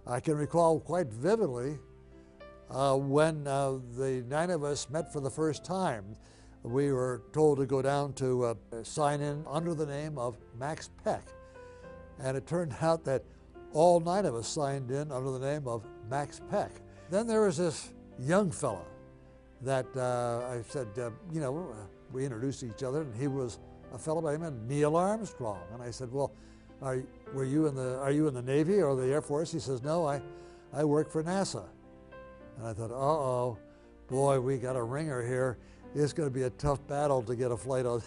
I can recall quite vividly when the 9 of us met for the first time. We were told to go down to sign in under the name of Max Peck. And it turned out that all 9 of us signed in under the name of Max Peck. Then there was this young fella that I said, we introduced each other, and he was a fellow by the name of Neil Armstrong. And I said, well, are you in the Navy or the Air Force? He says, no, I work for NASA. And I thought, uh-oh, boy, we got a ringer here. It's going to be a tough battle to get a flight on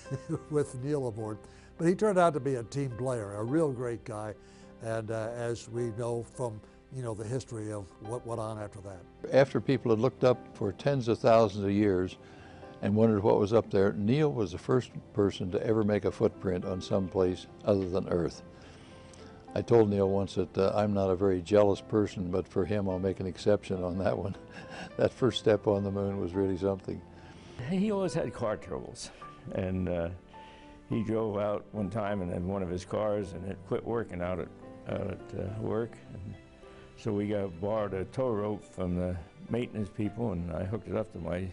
with Neil aboard. But he turned out to be a team player, a real great guy. And as we know from the history of what went on after that. After people had looked up for tens of thousands of years and wondered what was up there, Neil was the first person to ever make a footprint on some place other than Earth. I told Neil once that I'm not a very jealous person, but for him I'll make an exception on that one. That first step on the moon was really something. He always had car troubles, and he drove out one time and had one of his cars and it quit working out at work. And so we borrowed a tow rope from the maintenance people, and I hooked it up to my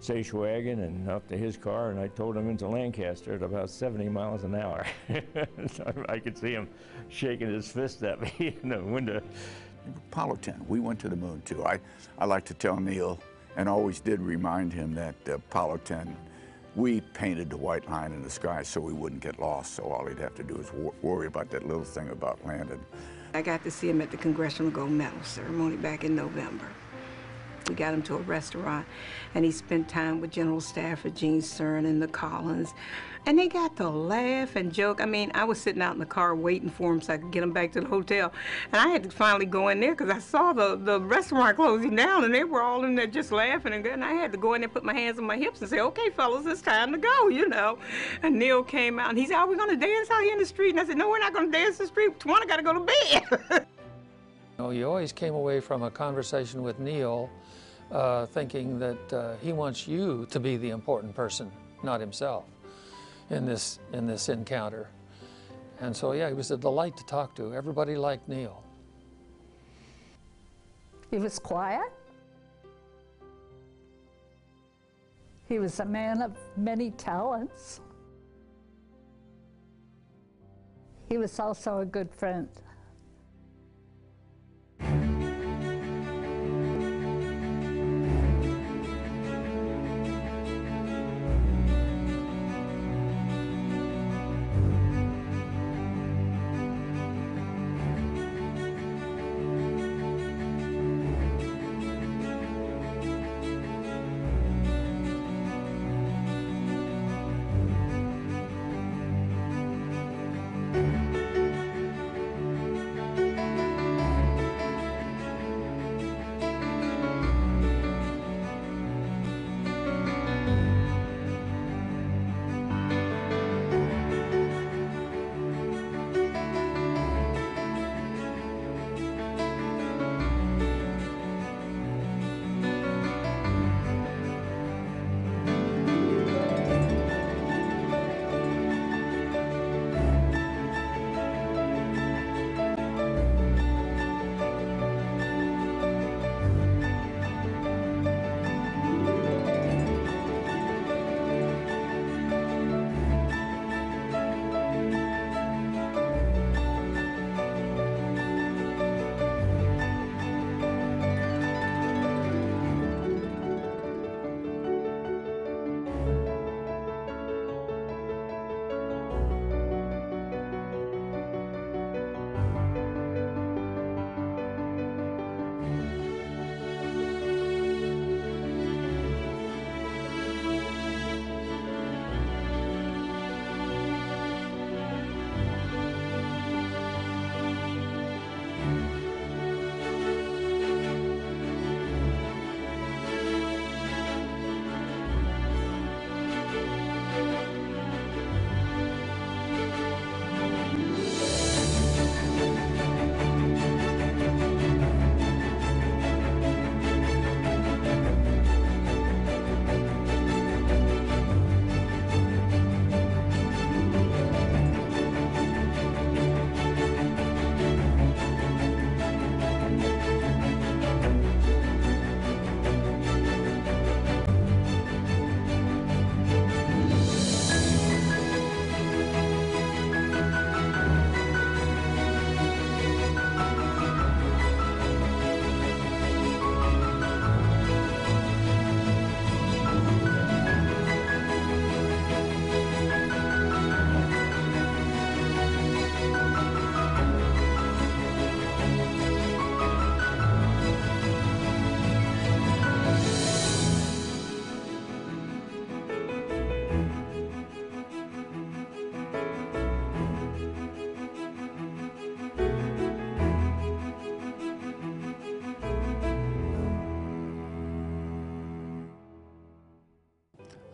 station wagon and up to his car, and I towed him into Lancaster at about 70 miles an hour. So I could see him shaking his fist at me in the window. Apollo 10, we went to the moon too. I like to tell Neil, and always did remind him, that Apollo 10, we painted the white line in the sky so we wouldn't get lost, so all he'd have to do is worry about that little thing about landing. I got to see him at the Congressional Gold Medal ceremony back in November. We got him to a restaurant, and he spent time with General Stafford, Gene Stern, and the Collins. And they got to laugh and joke. I mean, I was sitting out in the car waiting for him so I could get him back to the hotel. And I had to finally go in there because I saw the restaurant closing down, and they were all in there just laughing. And I had to go in there, put my hands on my hips and say, okay, fellas, it's time to go, And Neil came out, and he said, are we going to dance out here in the street? And I said, no, we're not going to dance in the street. Tawana got to go to bed. You always came away from a conversation with Neil thinking that he wants you to be the important person, not himself, in this encounter. And so, yeah, he was a delight to talk to. Everybody liked Neil. He was quiet. He was a man of many talents. He was also a good friend.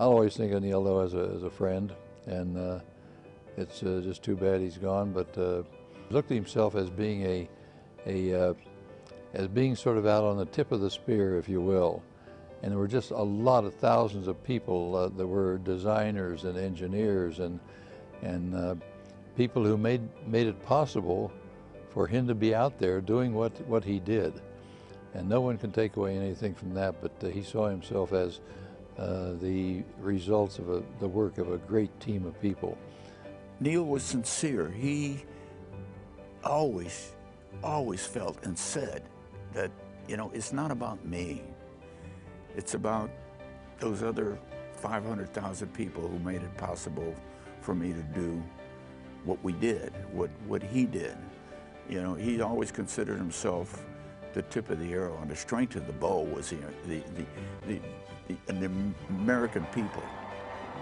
I'll always think of Neil, though, as a friend, and it's just too bad he's gone. But he looked at himself as being as being sort of out on the tip of the spear, if you will. And there were just a lot of thousands of people that were designers and engineers and people who made it possible for him to be out there doing what he did. And no one can take away anything from that, but he saw himself as the results of the work of a great team of people. Neil was sincere. He always felt and said that, you know, it's not about me. It's about those other 500,000 people who made it possible for me to do what we did, what he did. You know, he always considered himself the tip of the arrow, and the strength of the bow was the American people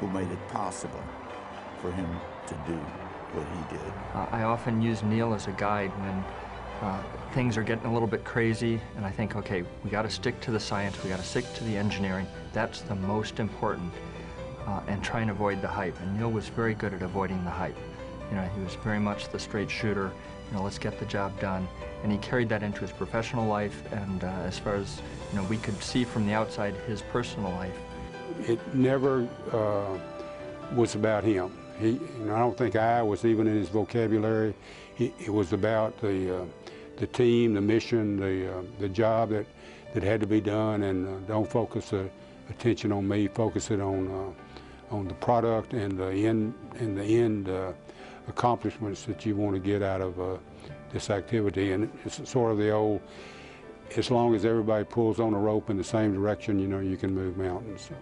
who made it possible for him to do what he did. I often use Neil as a guide when things are getting a little bit crazy, and I think, okay, we got to stick to the science, we got to stick to the engineering. That's the most important, and try and avoid the hype. And Neil was very good at avoiding the hype. You know, he was very much the straight shooter. You know, let's get the job done. And he carried that into his professional life, and as far as, you know, we could see from the outside his personal life. It never was about him. You know, I don't think I was even in his vocabulary. It was about the team, the mission, the job that had to be done, and don't focus the attention on me. Focus it on the product and the end accomplishments that you want to get out of this activity. And it's sort of the old, as long as everybody pulls on a rope in the same direction, you know, you can move mountains. So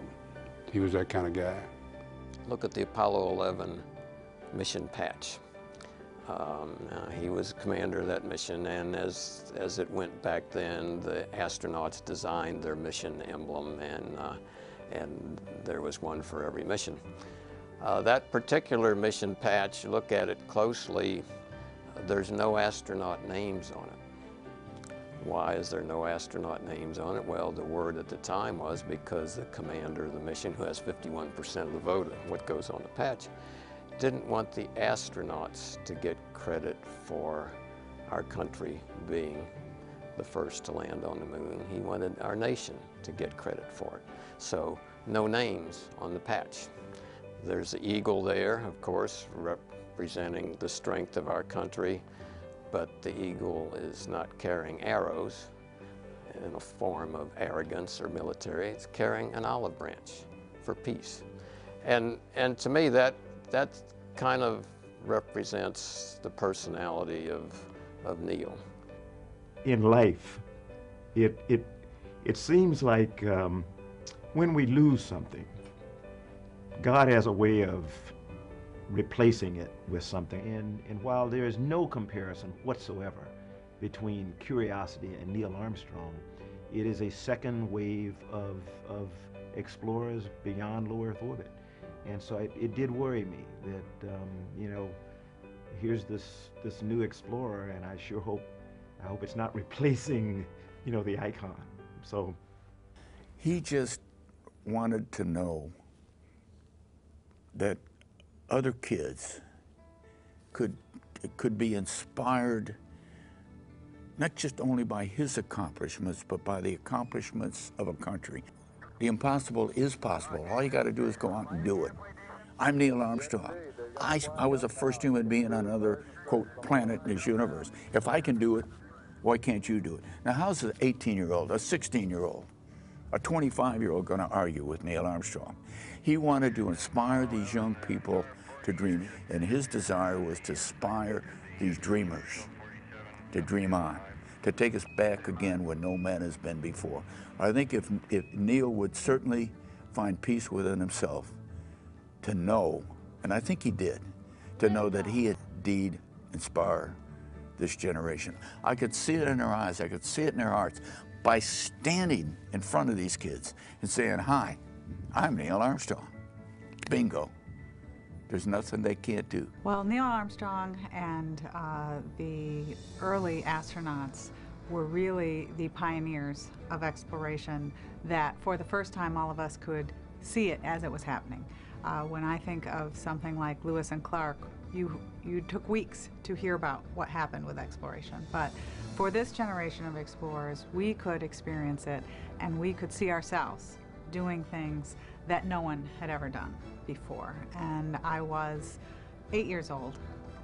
he was that kind of guy. Look at the Apollo 11 mission patch. He was commander of that mission, and as it went back then, the astronauts designed their mission emblem, and there was one for every mission. That particular mission patch, look at it closely, there's no astronaut names on it. Why is there no astronaut names on it? Well, the word at the time was because the commander of the mission, who has 51% of the vote of what goes on the patch, didn't want the astronauts to get credit for our country being the first to land on the moon. He wanted our nation to get credit for it. So no names on the patch. There's the eagle there, of course, representing the strength of our country, but the eagle is not carrying arrows in a form of arrogance or military. It's carrying an olive branch for peace. And to me, that kind of represents the personality of Neil. In life, it seems like when we lose something, God has a way of replacing it with something. And while there is no comparison whatsoever between Curiosity and Neil Armstrong, it is a second wave of explorers beyond low Earth orbit. And so it did worry me that, you know, here's this new explorer, and I hope it's not replacing, you know, the icon. So he just wanted to know that other kids could be inspired, not just only by his accomplishments, but by the accomplishments of a country. The impossible is possible. All you got to do is go out and do it. I'm Neil Armstrong. I was the first human being on another, quote, planet in this universe. If I can do it, why can't you do it? Now, how's an 18-year-old, a 16-year-old, a 25-year-old going to argue with Neil Armstrong? He wanted to inspire these young people to dream, and his desire was to inspire these dreamers to dream on, to take us back again where no man has been before. I think if Neil would certainly find peace within himself to know, and I think he did, to know that he had indeed inspired this generation. I could see it in their eyes, I could see it in their hearts, by standing in front of these kids and saying, "Hi, I'm Neil Armstrong." Bingo. There's nothing they can't do. Well, Neil Armstrong and the early astronauts were really the pioneers of exploration that for the first time all of us could see it as it was happening. When I think of something like Lewis and Clark, you took weeks to hear about what happened with exploration. But for this generation of explorers, we could experience it, and we could see ourselves doing things that no one had ever done before. And I was 8 years old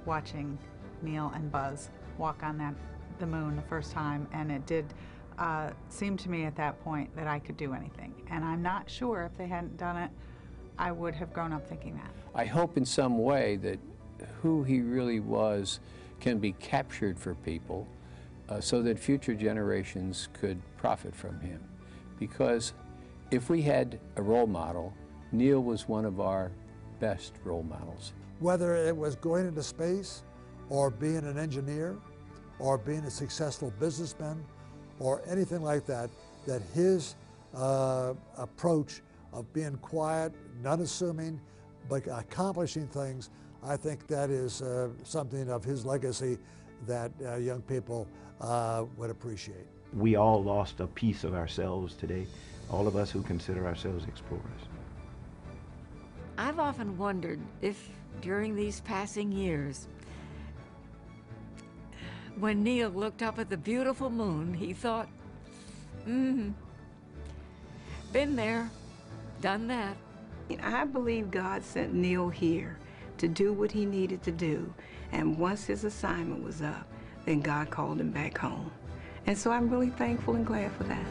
watching Neil and Buzz walk on the moon the first time, and it did seem to me at that point that I could do anything. And I'm not sure if they hadn't done it, I would have grown up thinking that. I hope in some way that who he really was can be captured for people so that future generations could profit from him. Because if we had a role model, Neil was one of our best role models. Whether it was going into space, or being an engineer, or being a successful businessman, or anything like that, that his approach of being quiet, not assuming, but accomplishing things, I think that is something of his legacy that young people would appreciate. We all lost a piece of ourselves today, all of us who consider ourselves explorers. I've often wondered if during these passing years, when Neil looked up at the beautiful moon, he thought, been there, done that. I believe God sent Neil here to do what he needed to do, and once his assignment was up, then God called him back home. And so I'm really thankful and glad for that.